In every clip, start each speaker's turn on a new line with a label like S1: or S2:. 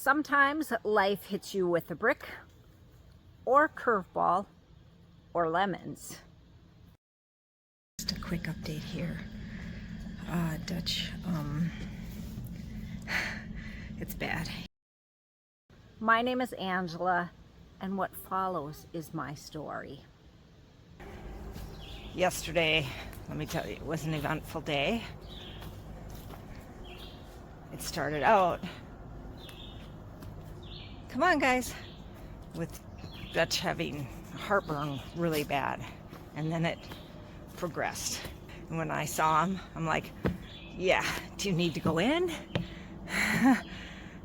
S1: Sometimes life hits you with a brick or curveball or lemons. Just a quick update here. Dutch, it's bad. My name is Angela, and what follows is my story. Yesterday, let me tell you, it was an eventful day. It started out, come on guys, with Dutch having heartburn really bad, and then it progressed. And when I saw him, I'm like, yeah, do you need to go in?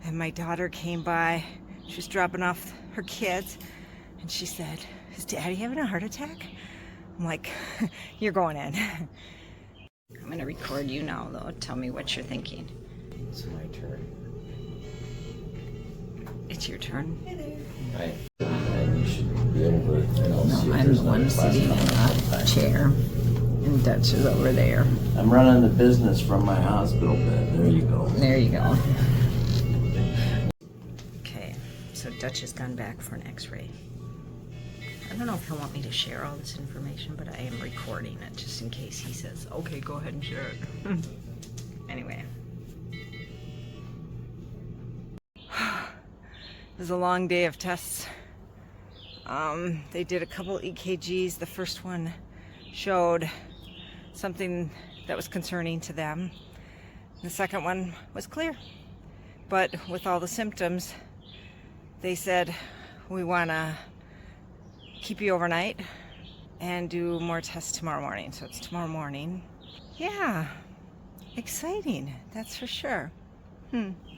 S1: And my daughter came by, she was dropping off her kids, and she said, is Daddy having a heart attack? I'm like, you're going in. I'm gonna record you now though, tell me what you're thinking.
S2: It's my turn.
S1: It's your turn?
S2: Right. And you should be over.
S1: No, I'm the one sitting in a chair, and Dutch is over there.
S2: I'm running the business from my hospital bed. There you go.
S1: There you go. Okay, so Dutch has gone back for an x-ray. I don't know if he'll want me to share all this information, but I am recording it just in case he says, okay, go ahead and share it. Anyway. It was a long day of tests. They did a couple EKGs. The first one showed something that was concerning to them. The second one was clear. But with all the symptoms, they said, we want to keep you overnight and do more tests tomorrow morning. So it's tomorrow morning. Yeah, exciting, that's for sure.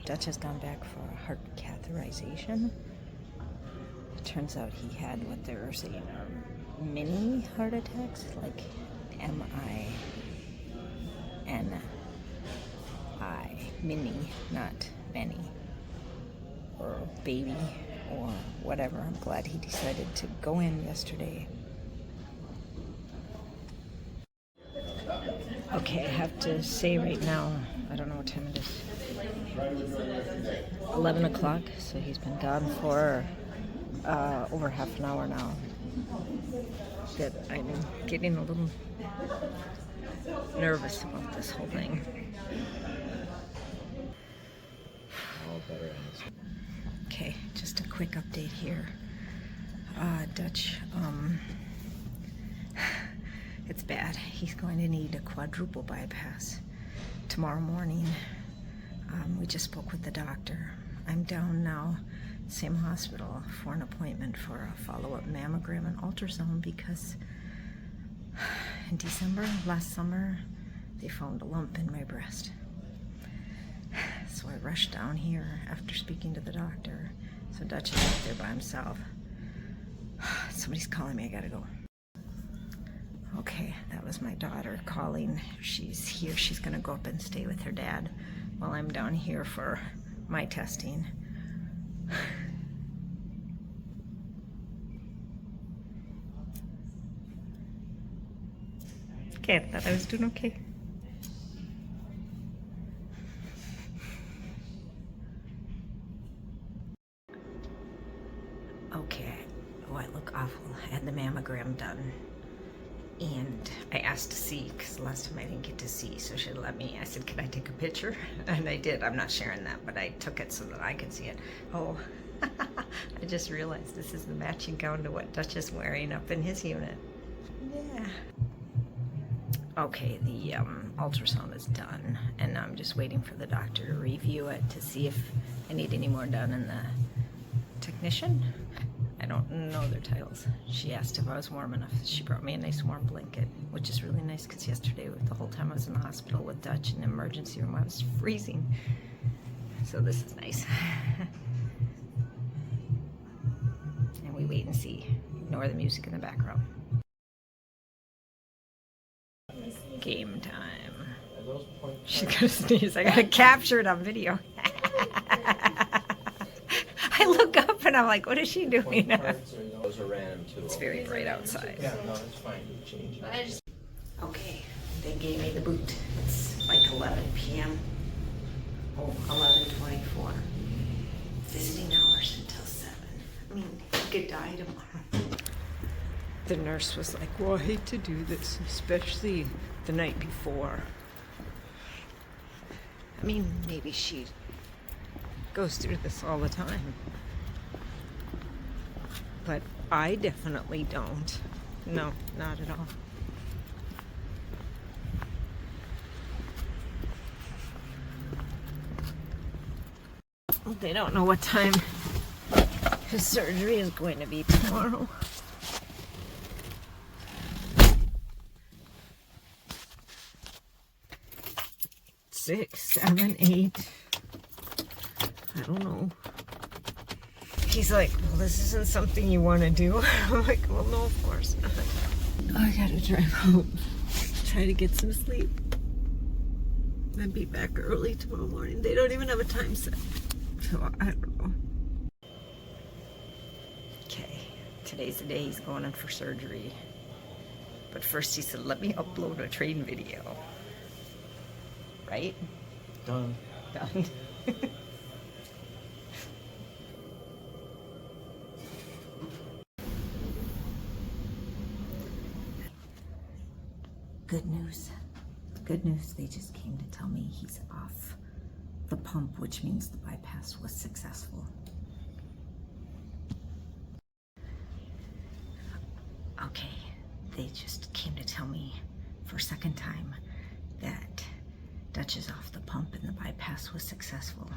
S1: Dutch has gone back for a heart catheterization. It turns out he had what they were saying are mini heart attacks, like M-I-N-I, mini, not many, or baby, or whatever. I'm glad he decided to go in yesterday. Okay, I have to say right now, I don't know what time it is. 11 o'clock, so he's been gone for over half an hour now. That I'm getting a little nervous about this whole thing. Okay, just a quick update here. Dutch, it's bad. He's going to need a quadruple bypass tomorrow morning. We just spoke with the doctor. I'm down now, same hospital, for an appointment for a follow-up mammogram and ultrasound because in December, last summer, they found a lump in my breast. So I rushed down here after speaking to the doctor. So Dutch is out there by himself. Somebody's calling me, I gotta go. Okay, that was my daughter calling. She's here, she's gonna go up and stay with her dad while I'm down here for my testing. Okay, I thought I was doing okay. Okay, oh, I look awful. I had the mammogram done. And I asked to see, because last time I didn't get to see, so she let me. I said, can I take a picture? And I did. I'm not sharing that, but I took it so that I could see it. Oh, I just realized this is the matching gown to what Dutch is wearing up in his unit. Yeah. Okay, the ultrasound is done, and I'm just waiting for the doctor to review it to see if I need any more done in the technician. I don't know their titles. She asked if I was warm enough. She brought me a nice warm blanket, which is really nice because yesterday, the whole time I was in the hospital with Dutch in the emergency room, I was freezing. So this is nice. And we wait and see. Ignore the music in the background. Game time. She's gonna sneeze. I gotta capture it on video. I look up and I'm like, what is she doing? It's very bright outside.
S2: Yeah, no, it's fine.
S1: Okay, they gave me the boot. It's like 11 p.m. Oh, 11:24. This could die tomorrow. The nurse was like, well, I hate to do this, especially the night before. I mean, maybe she goes through this all the time. But I definitely don't. No, not at all. They don't know what time his surgery is going to be tomorrow. Six, 7, 8. I don't know. He's like, well, this isn't something you want to do. I'm like, well, no, of course not. I gotta drive home. Try to get some sleep. And be back early tomorrow morning. They don't even have a time set. So I don't know. Okay, today's the day he's going in for surgery. But first he said, let me upload a train video. Right?
S2: Done.
S1: Done. Good news. Good news. They just came to tell me he's off the pump, which means the bypass was successful. Okay, they just came to tell me for a second time that Dutch is off the pump and the bypass was successful,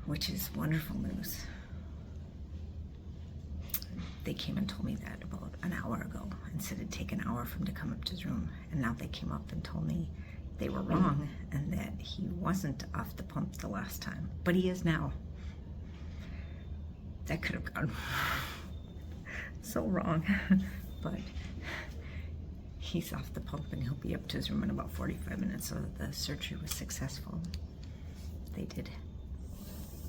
S1: which is wonderful news. They came and told me that about an hour ago and said it'd take an hour for him to come up to his room. And now they came up and told me they were wrong and that he wasn't off the pump the last time, but he is now. That could have gone so wrong, but he's off the pump and he'll be up to his room in about 45 minutes. So the surgery was successful. They did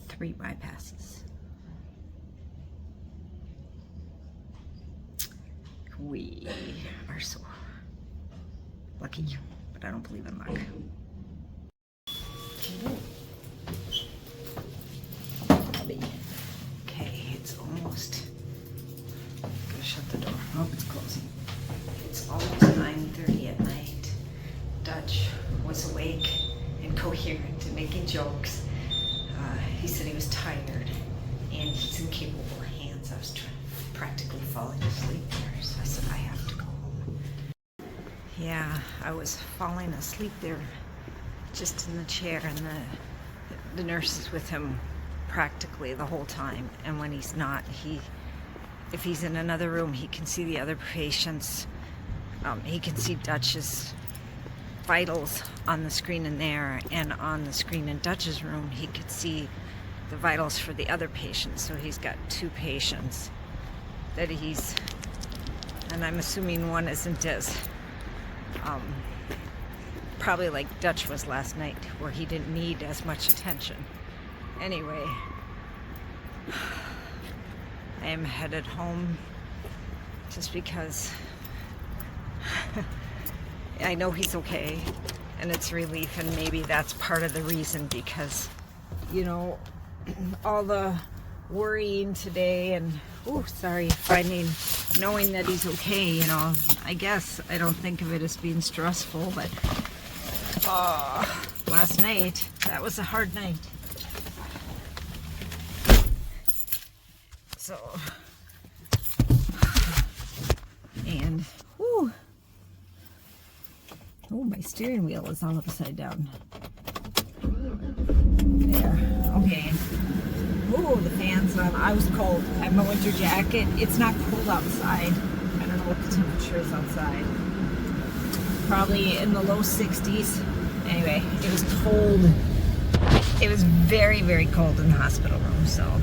S1: 3 bypasses. We are so lucky, but I don't believe in luck. Okay, it's almost. Gotta shut the door. Oh, it's closing. It's almost 9:30 at night. Dutch was awake and coherent and making jokes. He said he was tired and he's in capable hands. I was practically falling asleep there, so I said I have to go home. Yeah, I was falling asleep there, just in the chair, and the nurse is with him practically the whole time. And when he's not, if he's in another room, he can see the other patients. He can see Dutch's vitals on the screen in there, and on the screen in Dutch's room, he could see the vitals for the other patients. So he's got 2 patients that he's, and I'm assuming one isn't as, probably like Dutch was last night, where he didn't need as much attention. Anyway, I am headed home just because I know he's okay, and it's relief, and maybe that's part of the reason, because, you know, all the worrying today and knowing that he's okay, you know, I guess I don't think of it as being stressful, but last night, that was a hard night. So, and, my steering wheel is all upside down. There, okay. The fan's on. I was cold. I have my winter jacket. It's not cold outside. I don't know what the temperature is outside. Probably in the low 60s. Anyway, it was cold. It was very, very cold in the hospital room, so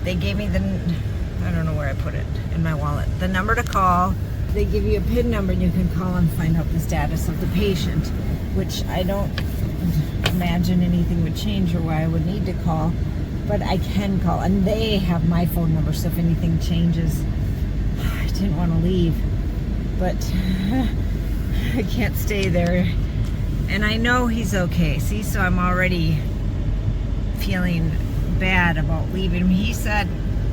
S1: they gave me I don't know where I put it, in my wallet, the number to call. They give you a PIN number and you can call and find out the status of the patient, which I don't imagine anything would change or why I would need to call, but I can call, and they have my phone number, so if anything changes. I didn't want to leave, but I can't stay there, and I know he's okay. See, so I'm already feeling bad about leaving him. He said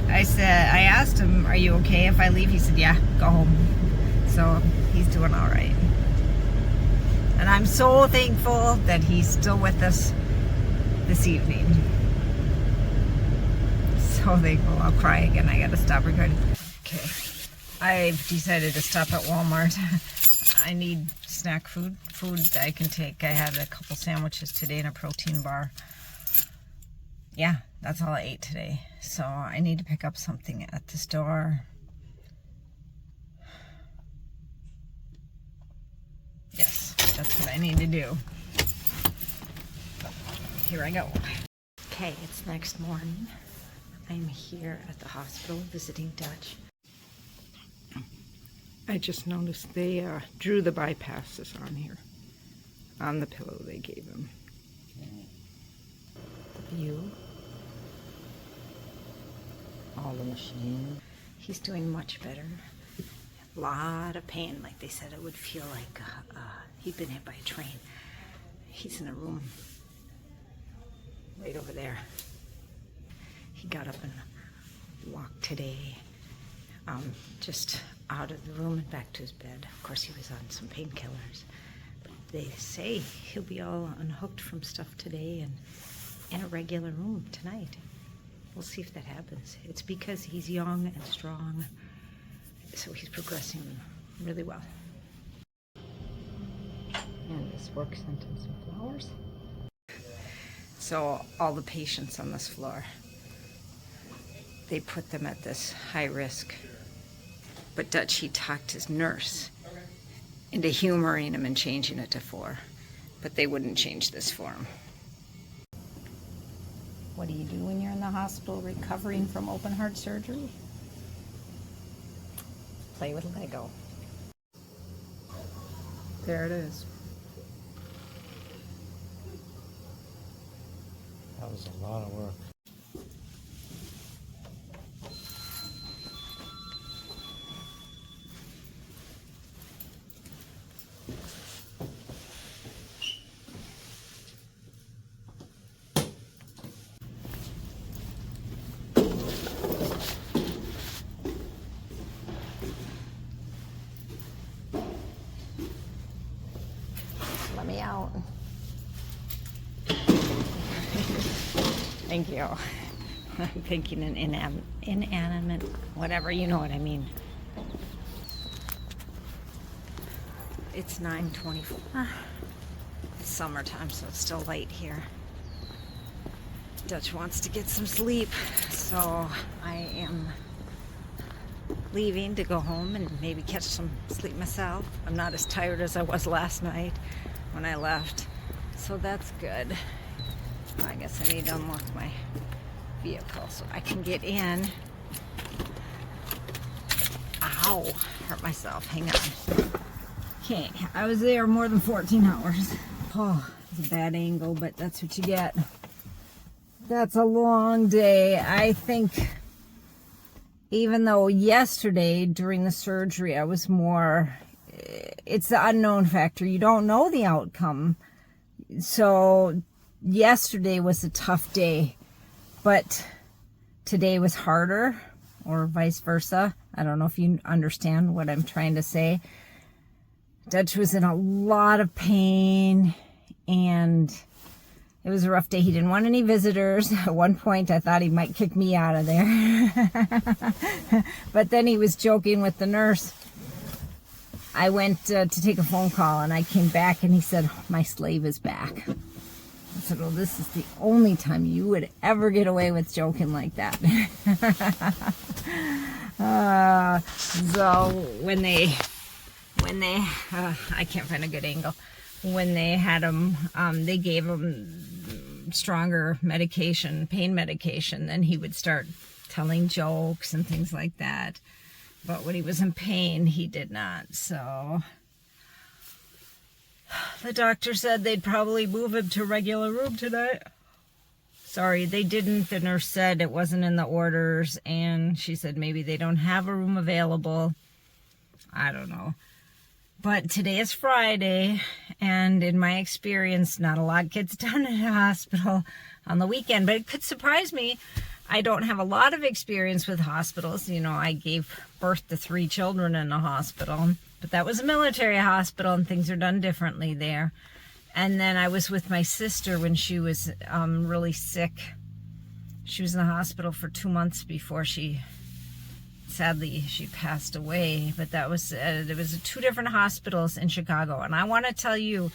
S1: I asked him, are you okay if I leave? He said, yeah, go home. So he's doing all right. And I'm so thankful that he's still with us this evening. So thankful. I'll cry again. I gotta stop recording. Okay. I've decided to stop at Walmart. I need snack food that I can take. I had a couple sandwiches today and a protein bar. Yeah, that's all I ate today. So I need to pick up something at the store. Yes, that's what I need to do. Here I go. Okay, it's next morning. I'm here at the hospital visiting Dutch.
S3: I just noticed they drew the bypasses on here, on the pillow they gave him.
S1: The view.
S2: All the machines.
S1: He's doing much better. A lot of pain, like they said it would feel like he'd been hit by a train. He's in a room right over there. He got up and walked today, just out of the room and back to his bed. Of course, he was on some painkillers. But they say he'll be all unhooked from stuff today and in a regular room tonight. We'll see if that happens. It's because he's young and strong, so he's progressing really well. And this work sent him some flowers. So all the patients on this floor, they put them at this high risk. But Dutch, he talked his nurse into humoring him and changing it to 4. But they wouldn't change this for him. What do you do when you're in the hospital recovering from open heart surgery? Play with Lego.
S3: There it is.
S2: That was a lot of work.
S1: Let me out. Thank you. I'm thinking an inanimate, whatever, you know what I mean. It's 9:24. It's summertime, so it's still light here. Dutch wants to get some sleep, so I am leaving to go home and maybe catch some sleep myself. I'm not as tired as I was last night when I left, so that's good. I guess I need to unlock my vehicle so I can get in. Ow, hurt myself. Hang on. Okay, I was there more than 14 hours. Oh, it's a bad angle, but that's what you get. That's a long day. I think even though yesterday during the surgery I was more, it's the unknown factor. You don't know the outcome. So yesterday was a tough day, but today was harder, or vice versa. I don't know if you understand what I'm trying to say. Dutch was in a lot of pain, and it was a rough day. He didn't want any visitors. At one point, I thought he might kick me out of there. But then he was joking with the nurse. I went to take a phone call, and I came back, and he said, "My slave is back." I said, "Well, this is the only time you would ever get away with joking like that." So when they, I can't find a good angle. When they had him, they gave him stronger medication, pain medication. Then he would start telling jokes and things like that. But when he was in pain, he did not. So the doctor said they'd probably move him to a regular room tonight. Sorry, they didn't. The nurse said it wasn't in the orders, and she said maybe they don't have a room available. I don't know. But today is Friday, and in my experience, not a lot gets done in a hospital on the weekend. But it could surprise me. I don't have a lot of experience with hospitals. You know, I gave birth to 3 children in a hospital, but that was a military hospital and things are done differently there. And then I was with my sister when she was really sick. She was in the hospital for 2 months before sadly she passed away. But that was, there was 2 different hospitals in Chicago. And I want to tell you,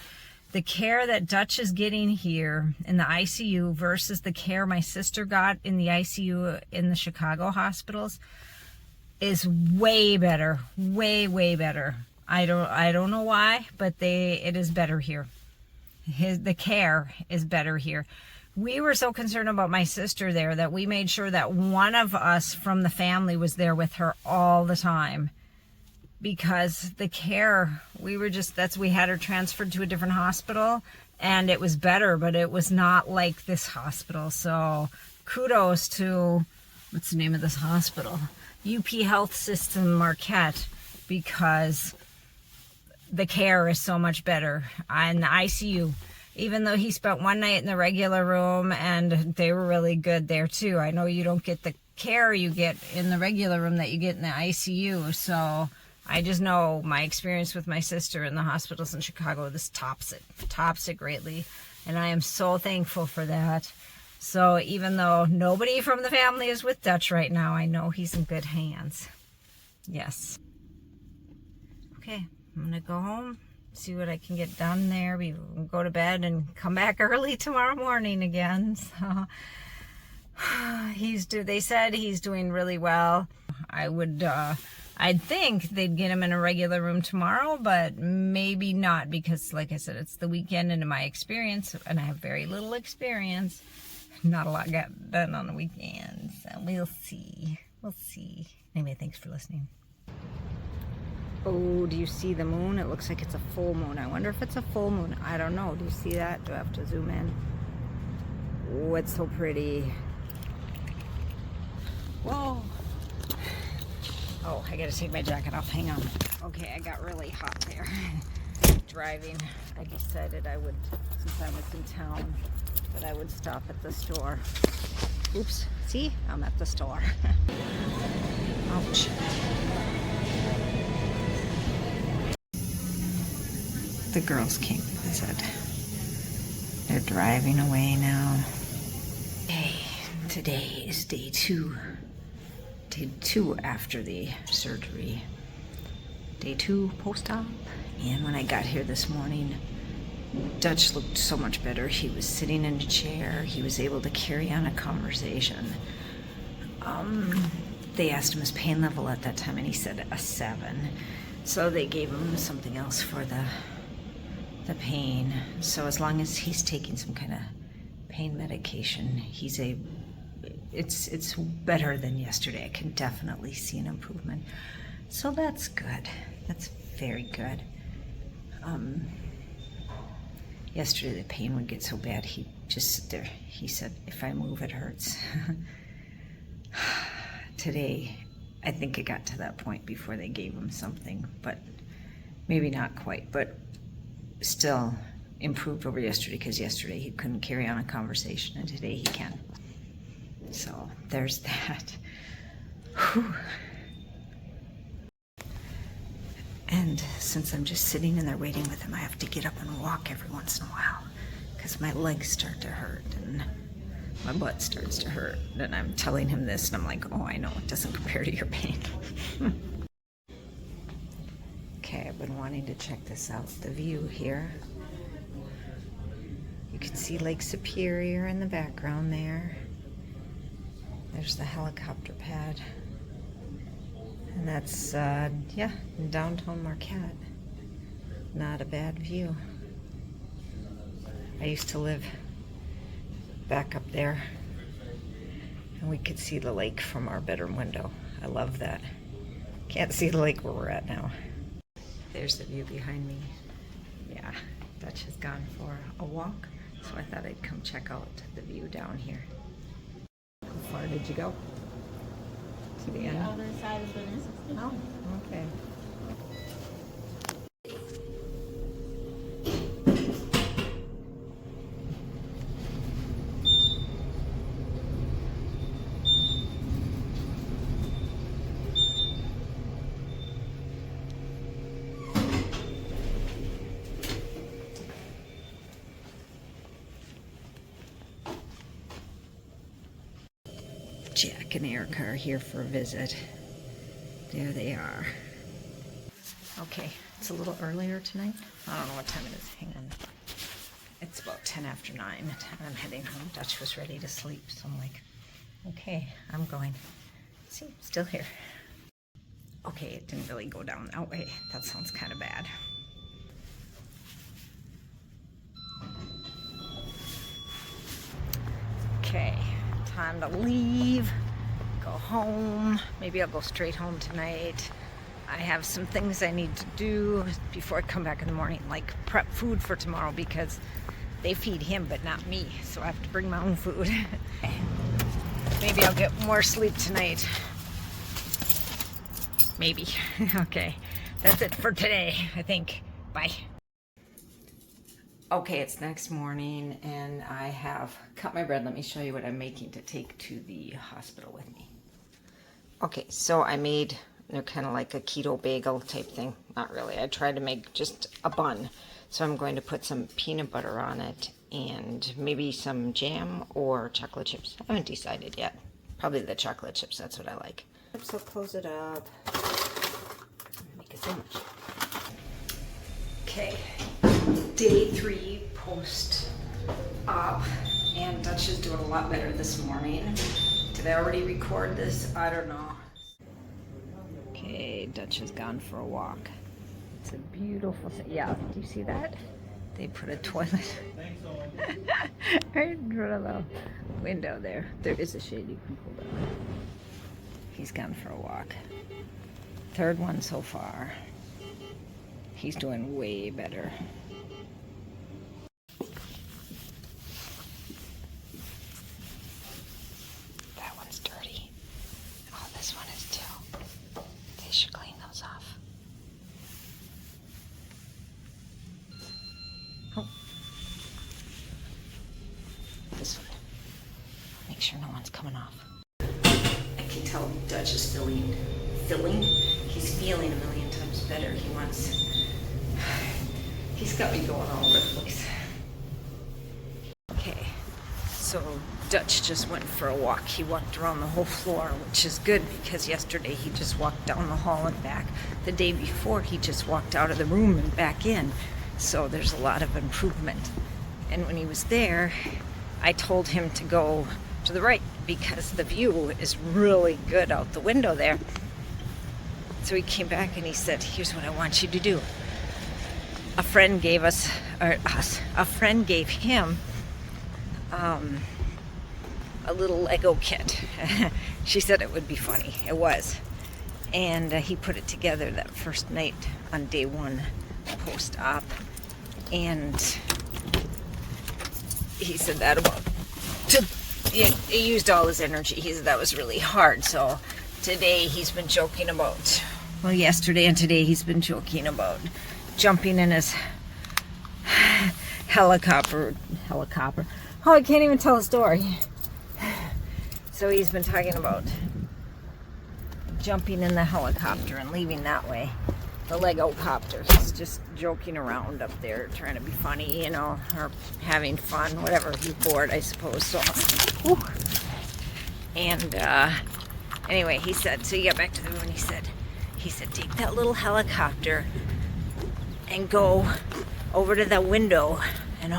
S1: the care that Dutch is getting here in the ICU versus the care my sister got in the ICU in the Chicago hospitals is way better, way better. I don't know why, but it is better here. The care is better here. We were so concerned about my sister there that we made sure that one of us from the family was there with her all the time. Because the care, we had her transferred to a different hospital and it was better, but it was not like this hospital. So kudos to, what's the name of this hospital? UP Health System Marquette, because the care is so much better. In the ICU, even though he spent 1 night in the regular room and they were really good there too. I know you don't get the care you get in the regular room that you get in the ICU. So I just know my experience with my sister in the hospitals in Chicago, this tops it greatly. And I am so thankful for that. So even though nobody from the family is with Dutch right now, I know he's in good hands. Yes. Okay, I'm going to go home, see what I can get done there. We will go to bed and come back early tomorrow morning again. So they said he's doing really well. I'd think they'd get him in a regular room tomorrow, but maybe not because, like I said, it's the weekend, and in my experience, and I have very little experience, not a lot got done on the weekends. So we'll see. We'll see. Anyway, thanks for listening. Oh, do you see the moon? It looks like it's a full moon. I wonder if it's a full moon. I don't know. Do you see that? Do I have to zoom in? Oh, it's so pretty. Whoa. Oh, I gotta take my jacket off. Hang on. Okay, I got really hot there. Driving. I decided I would, since I was in town, that I would stop at the store. Oops. See? I'm at the store. Ouch. The girls came to visit. They're driving away now. Hey, today is day 2. Day 2 after the surgery. Day 2 post-op. And when I got here this morning, Dutch looked so much better. He was sitting in a chair. He was able to carry on a conversation. They asked him his pain level at that time, and he said a 7. So they gave him something else for the pain. So as long as he's taking some kind of pain medication, it's better than yesterday. I can definitely see an improvement. So that's good. That's very good. Yesterday the pain would get so bad he'd just sit there. He said, if I move it hurts. Today, I think it got to that point before they gave him something, but maybe not quite, but still improved over yesterday, because yesterday he couldn't carry on a conversation and today he can. So there's that. Whew. And since I'm just sitting in there waiting with him, I have to get up and walk every once in a while because my legs start to hurt and my butt starts to hurt. And I'm telling him this and I'm like, oh, I know, it doesn't compare to your pain. Okay, I've been wanting to check this out. The view here. You can see Lake Superior in the background there. There's the helicopter pad. And that's, yeah, in downtown Marquette. Not a bad view. I used to live back up there, and we could see the lake from our bedroom window. I love that. Can't see the lake where we're at now. There's the view behind me. Yeah, Dutch has gone for a walk, so I thought I'd come check out the view down here. How far did you go? To the end?
S4: The other side is the next.
S1: Oh, okay. Jack and Erica are here for a visit. There they are. Okay, it's a little earlier tonight. I don't know what time it is. Hang on. It's about 10 after 9, and I'm heading home. Dutch was ready to sleep, so I'm like, okay, I'm going. See, still here. Okay, it didn't really go down that way. That sounds kind of bad. Okay, time to leave, go home. Maybe I'll go straight home tonight. I have some things I need to do before I come back in the morning, like prep food for tomorrow because they feed him but not me, so I have to bring my own food. Maybe I'll get more sleep tonight. Maybe. Okay, that's it for today, I think. Bye. Okay, it's next morning and I have cut my bread. Let me show you what I'm making to take to the hospital with me. Okay, so I made, they're kind of like a keto bagel type thing. Not really. I tried to make just a bun. So I'm going to put some peanut butter on it and maybe some jam or chocolate chips. I haven't decided yet. Probably the chocolate chips, that's what I like. So close it up. Make a sandwich. Okay. Day 3 post-op, and Dutch is doing a lot better this morning. Did I already record this? I don't know. Okay, Dutch has gone for a walk. It's a beautiful thing. Yeah, do you see that? They put a toilet right in front of the window there. There is a shade you can pull down. He's gone for a walk. 3rd one so far. He's doing way better. That one's dirty. Oh, this one is too. They should clean those off. Oh. This one. Make sure no one's coming off. I can tell Dutch is feeling. He's feeling a million times better. He's got me going all over the place. Okay, so Dutch just went for a walk. He walked around the whole floor, which is good because yesterday he just walked down the hall and back. The day before he just walked out of the room and back in. So there's a lot of improvement. And when he was there, I told him to go to the right because the view is really good out the window there. So he came back and he said, here's what I want you to do. A friend gave a friend gave him a little Lego kit. She said it would be funny. It was. And he put it together that first night on day 1 post-op. And he said that it used all his energy. He said that was really hard. So today he's been joking about, well, yesterday and today he's been joking about jumping in his helicopter. Oh, I can't even tell a story. So he's been talking about jumping in the helicopter and leaving that way. The Lego copter. He's just joking around up there, trying to be funny, you know, or having fun, whatever. He's bored, I suppose. So, whew. And anyway, he said, so he got back to the room and he said, take that little helicopter and go over to the window and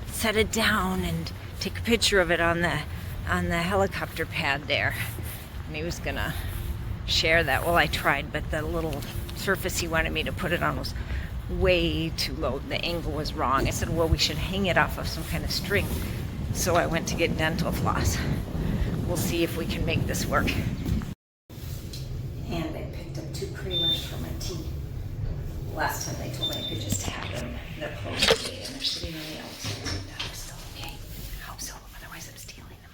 S1: set it down and take a picture of it on the helicopter pad there. And he was gonna share that. Well, I tried, but the little surface he wanted me to put it on was way too low. The angle was wrong. I said, well, we should hang it off of some kind of string. So I went to get dental floss. We'll see if we can make this work. And I picked up 2 creamers for my tea. Last time they told me I could just have them. They're closed today and they're sitting on the outside. That was still okay. I hope so, otherwise I'm stealing them.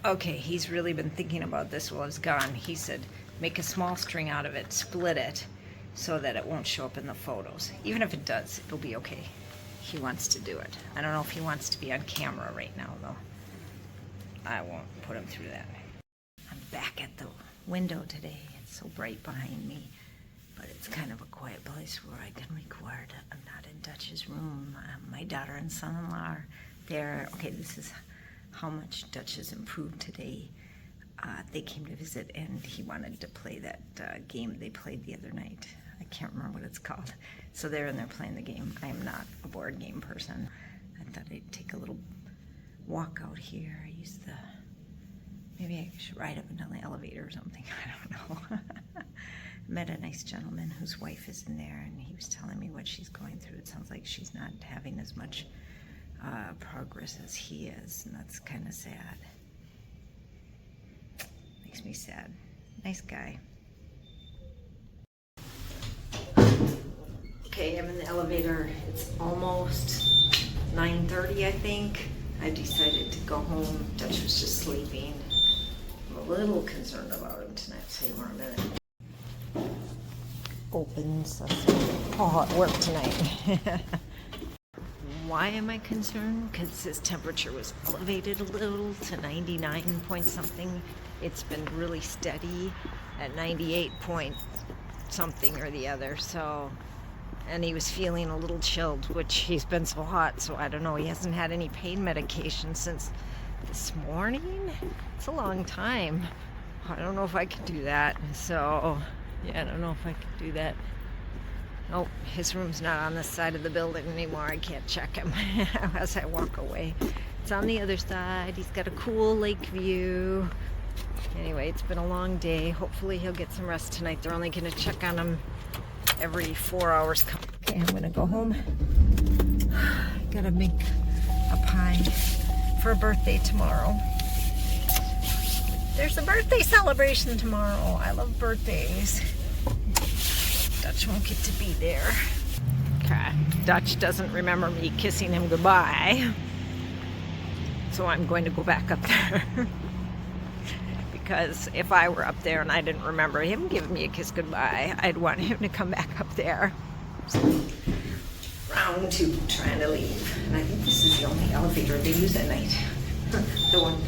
S1: Okay, he's really been thinking about this while it's gone. He said, make a small string out of it, split it, so that it won't show up in the photos. Even if it does, it'll be okay. He wants to do it. I don't know if he wants to be on camera right now, though. I won't put him through that. I'm back at the window today. It's so bright behind me, but it's kind of a quiet place where I can record. I'm not in Dutch's room. My daughter and son-in-law are there. Okay, this is how much Dutch has improved today. They came to visit and he wanted to play that game they played the other night. I can't remember what it's called. So they're in there playing the game. I am not a board game person. I thought I'd take a little walk out here. I use the, maybe I should ride up into the elevator or something. I don't know. Met a nice gentleman whose wife is in there, and he was telling me what she's going through. It sounds like she's not having as much progress as he is, and that's kind of sad. Makes me sad. Nice guy. Okay, I'm in the elevator. It's almost 9:30, I think. I decided to go home. Dutch was just sleeping. I'm a little concerned about him tonight. Say more in a minute. Opens. Oh, it worked tonight. Why am I concerned? Because his temperature was elevated a little to 99 point something. It's been really steady at 98 point something or the other. So, and he was feeling a little chilled, which he's been so hot. So I don't know. He hasn't had any pain medication since this morning. It's a long time. I don't know if I can do that. So. Yeah, I don't know if I can do that. Oh, his room's not on this side of the building anymore. I can't check him as I walk away. It's on the other side. He's got a cool lake view. Anyway, it's been a long day. Hopefully he'll get some rest tonight. They're only going to check on him every 4 hours. Okay, I'm going to go home. Gotta make a pie for a birthday tomorrow. There's a birthday celebration tomorrow. I love birthdays. Dutch won't get to be there. Okay, Dutch doesn't remember me kissing him goodbye. So I'm going to go back up there. Because if I were up there and I didn't remember him giving me a kiss goodbye, I'd want him to come back up there. So, round two, trying to leave. And I think this is the only elevator they use at night. The one.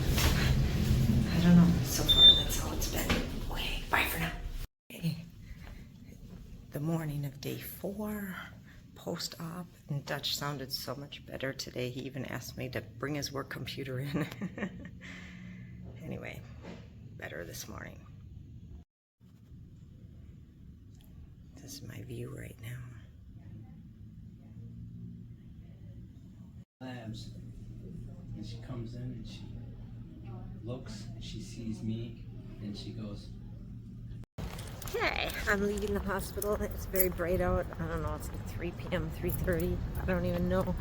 S1: I don't know. So far, that's all it's been. Okay, bye for now. Okay. The morning of day 4, post-op, and Dutch sounded so much better today. He even asked me to bring his work computer in. Anyway, better this morning. This is my view right now.
S4: Labs, and she comes in and she looks, and she sees me, and she goes,
S1: Okay, I'm leaving the hospital. It's very bright out. I don't know, it's like 3 p.m., 3:30. I don't even know.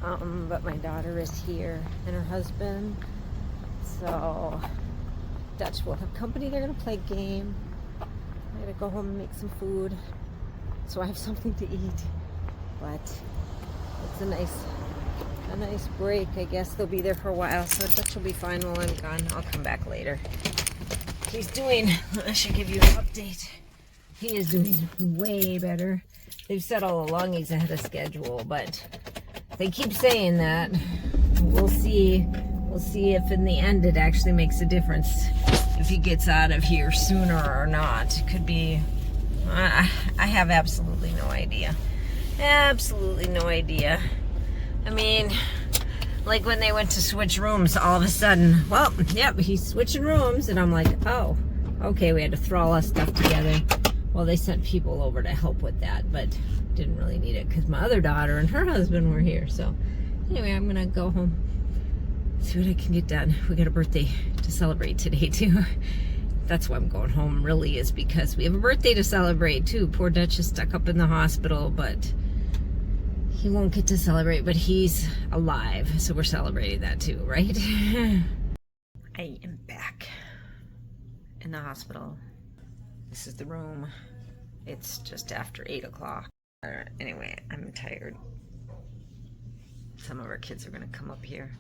S1: But my daughter is here and her husband. So Dutch will have company. They're gonna play a game. I gotta go home and make some food so I have something to eat. But it's a nice break. I guess they'll be there for a while, so Dutch will be fine while I'm gone. I'll come back later. He's doing, I should give you an update. He is doing way better. They've said all along he's ahead of schedule, but they keep saying that. We'll see. We'll see if in the end it actually makes a difference. If he gets out of here sooner or not. It could be, I have absolutely no idea. Absolutely no idea. I mean, like when they went to switch rooms, all of a sudden, well, yep, he's switching rooms. And I'm like, oh, okay, we had to throw all our stuff together. Well, they sent people over to help with that, but didn't really need it because my other daughter and her husband were here. So anyway, I'm going to go home, see what I can get done. We got a birthday to celebrate today, too. That's why I'm going home, really, is because we have a birthday to celebrate, too. Poor Dutch is stuck up in the hospital, but he won't get to celebrate, but he's alive, so we're celebrating that too, right? I am back in the hospital. This is the room. It's just after 8 o'clock. Anyway, I'm tired. Some of our kids are gonna come up here.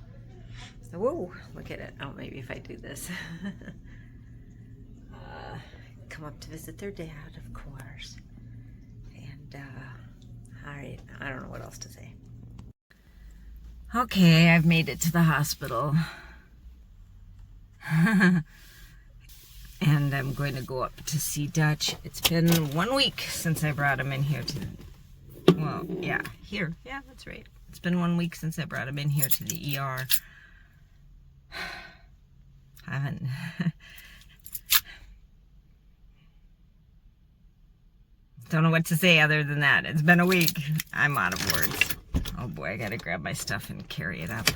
S1: So, whoa, look at it. Oh, maybe if I do this. Come up to visit their dad, of course. And, alright, I don't know what else to say. Okay, I've made it to the hospital. And I'm going to go up to see Dutch. It's been 1 week since I brought him in here to, well, yeah, here. Yeah, that's right. It's been 1 week since I brought him in here to the ER. I haven't. Don't know what to say other than that. It's been a week. I'm out of words. Oh boy, I gotta grab my stuff and carry it up.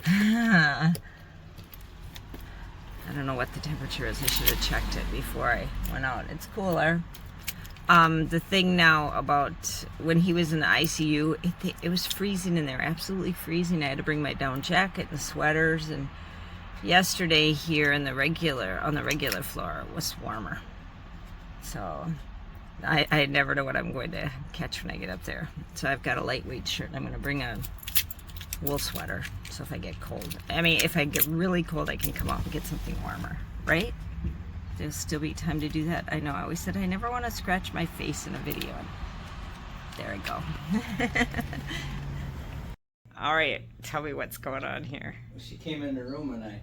S1: I don't know what the temperature is. I should have checked it before I went out. It's cooler. The thing now about when he was in the ICU, it was freezing in there, absolutely freezing. I had to bring my down jacket and sweaters, and yesterday here on the regular floor it was warmer. So I never know what I'm going to catch when I get up there. So I've got a lightweight shirt. I'm going to bring a wool sweater, so if I get cold, I mean, if I get really cold, I can come out and get something warmer, right? There'll still be time to do that. I know I always said I never want to scratch my face in a video. There I go. All right, tell me what's going on here.
S4: She came in the room and I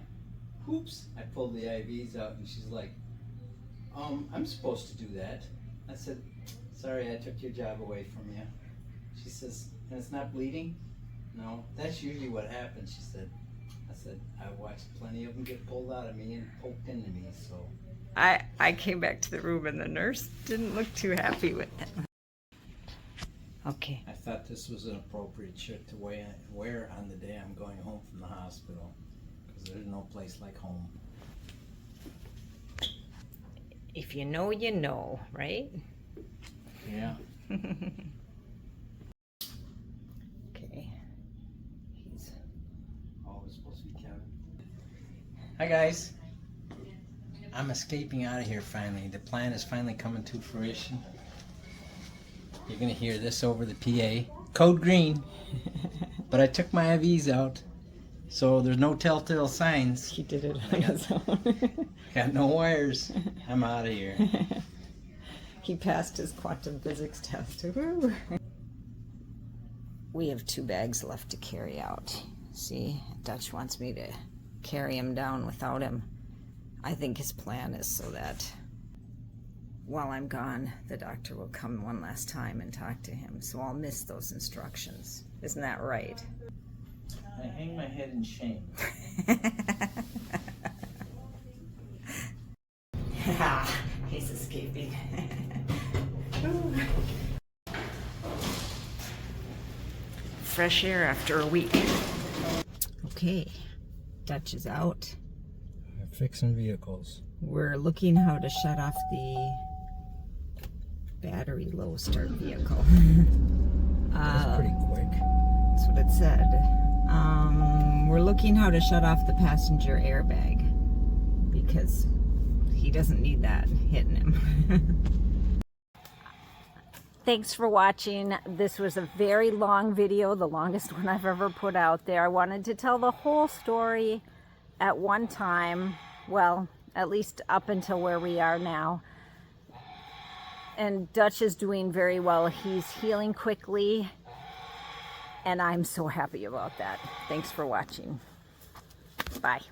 S4: pulled the IVs out and she's like, I'm supposed to do that. I said, sorry, I took your job away from you. She says, and it's not bleeding? No, that's usually what happens, she said. I said, I watched plenty of them get pulled out of me and poked into me, so.
S1: I came back to the room and the nurse didn't look too happy with them. Okay.
S4: I thought this was an appropriate shirt to wear on the day I'm going home from the hospital, because there's no place like home.
S1: If you know, you know, right?
S4: Yeah.
S1: Okay. He's
S4: Always supposed to be Kevin. Hi guys. I'm escaping out of here finally. The plan is finally coming to fruition. You're gonna hear this over the PA. Code green. But I took my IVs out, so there's no telltale signs.
S1: he did it on his own.
S4: Got no wires. I'm out of here.
S1: He passed his quantum physics test. Woo. We have 2 bags left to carry out. See, Dutch wants me to carry him down without him. I think his plan is so that while I'm gone, the doctor will come one last time and talk to him. So I'll miss those instructions. Isn't that right?
S4: I hang my head in shame.
S1: He's escaping. Fresh air after a week. Okay, Dutch is out.
S4: Fixing vehicles.
S1: We're looking how to shut off the battery low start vehicle.
S4: That's pretty quick.
S1: That's what it said. We're looking how to shut off the passenger airbag because he doesn't need that hitting him. Thanks for watching. This was a very long video, the longest one I've ever put out there. I wanted to tell the whole story at one time, well, at least up until where we are now. And Dutch is doing very well. He's healing quickly, and I'm so happy about that. Thanks for watching. Bye.